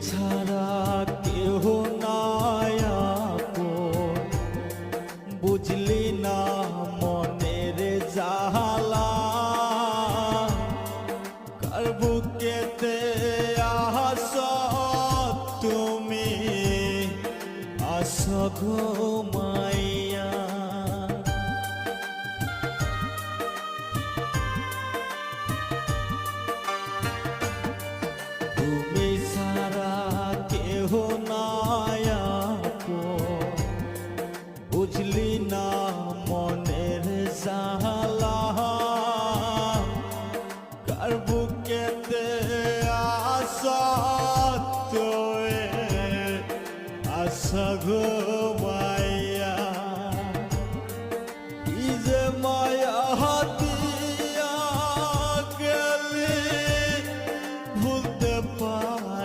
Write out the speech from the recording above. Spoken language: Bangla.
ছাড়া কেহ নাই আপন, বুঝলি না মনের জালা, কার বুকেতে আস তুমি আস ঘুমাইয়া। তুমি ছাড়া কেহ নাই আপন, বুঝলি না মনের জালা, কার বুকেতে আস তুই আস ঘুমাইয়া।